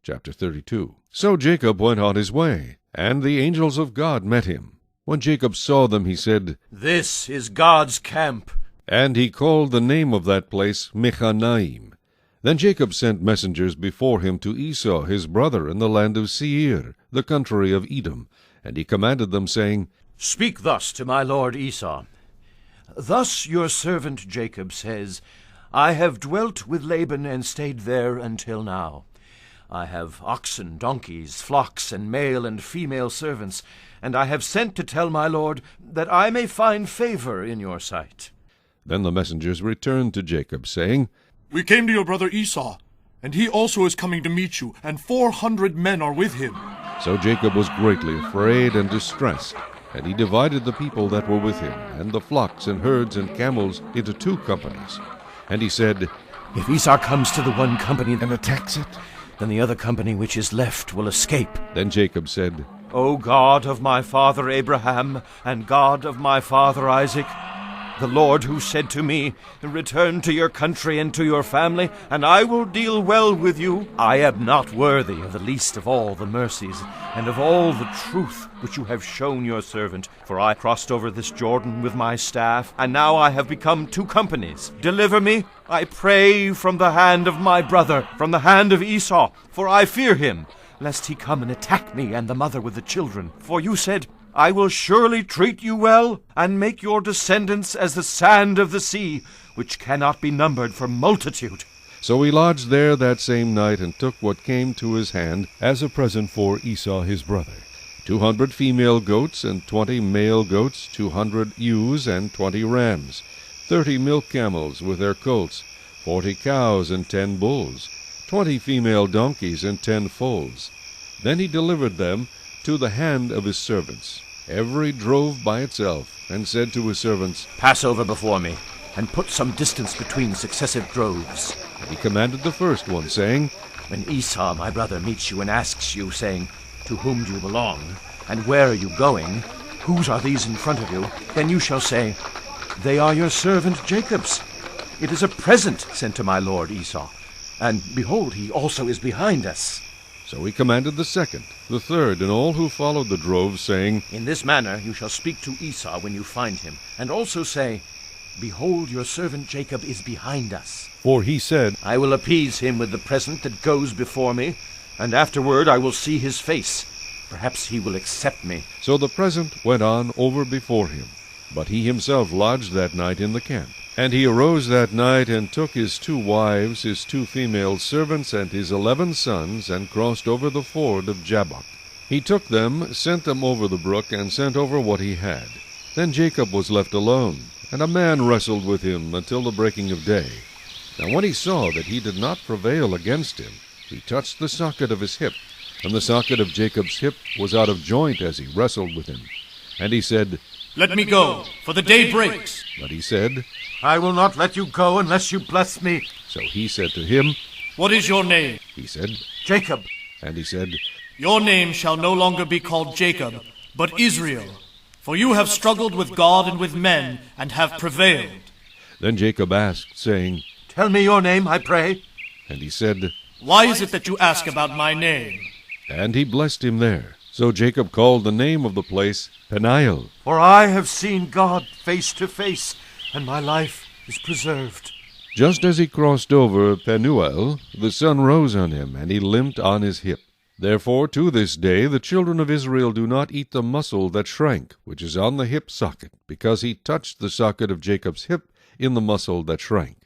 Chapter 32. So Jacob went on his way, and the angels of God met him. When Jacob saw them, he said, "This is God's camp." And he called the name of that place Mechanaim. Then Jacob sent messengers before him to Esau his brother in the land of Seir, the country of Edom. And he commanded them, saying, "Speak thus to my lord Esau. Thus your servant Jacob says, I have dwelt with Laban and stayed there until now. I have oxen, donkeys, flocks, and male and female servants, and I have sent to tell my lord that I may find favor in your sight." Then the messengers returned to Jacob, saying, "We came to your brother Esau, and he also is coming to meet you, and 400 men are with him." So Jacob was greatly afraid and distressed, and he divided the people that were with him, and the flocks and herds and camels, into 2 companies. And he said, "If Esau comes to the one company and attacks it, then the other company which is left will escape." Then Jacob said, "O God of my father Abraham, and God of my father Isaac, the Lord who said to me, Return to your country and to your family, and I will deal well with you. I am not worthy of the least of all the mercies, and of all the truth which you have shown your servant. For I crossed over this Jordan with my staff, and now I have become 2 companies. Deliver me, I pray, from the hand of my brother, from the hand of Esau, for I fear him, lest he come and attack me and the mother with the children. For you said, I will surely treat you well, and make your descendants as the sand of the sea, which cannot be numbered for multitude." So he lodged there that same night, and took what came to his hand as a present for Esau his brother, 200 female goats, and 20 male goats, 200 ewes, and 20 rams, 30 milk camels with their colts, 40 cows, and 10 bulls, 20 female donkeys, and 10 foals. Then he delivered them to the hand of his servants, every drove by itself, and said to his servants, "Pass over before me, and put some distance between successive droves." And he commanded the first one, saying, "When Esau my brother meets you and asks you, saying, To whom do you belong, and where are you going? Whose are these in front of you? Then you shall say, They are your servant Jacob's. It is a present sent to my lord Esau, and behold, he also is behind us." So he commanded the second, the third, and all who followed the drove, saying, "In this manner you shall speak to Esau when you find him, and also say, Behold, your servant Jacob is behind us. For he said, I will appease him with the present that goes before me, and afterward I will see his face. Perhaps he will accept me." So the present went on over before him, but he himself lodged that night in the camp. And he arose that night, and took his 2 wives, his 2 female servants, and his 11 sons, and crossed over the ford of Jabbok. He took them, sent them over the brook, and sent over what he had. Then Jacob was left alone, and a man wrestled with him until the breaking of day. Now when he saw that he did not prevail against him, he touched the socket of his hip, and the socket of Jacob's hip was out of joint as he wrestled with him. And he said, "Let me go, for the day breaks." But he said, "I will not let you go unless you bless me." So he said to him, "What is your name?" He said, "Jacob." And he said, "Your name shall no longer be called Jacob, but Israel, for you have struggled with God and with men, and have prevailed." Then Jacob asked, saying, "Tell me your name, I pray." And he said, "Why is it that you ask about my name?" And he blessed him there. So Jacob called the name of the place Peniel. "For I have seen God face to face, and my life is preserved." Just as he crossed over Penuel, the sun rose on him, and he limped on his hip. Therefore to this day the children of Israel do not eat the muscle that shrank, which is on the hip socket, because he touched the socket of Jacob's hip in the muscle that shrank.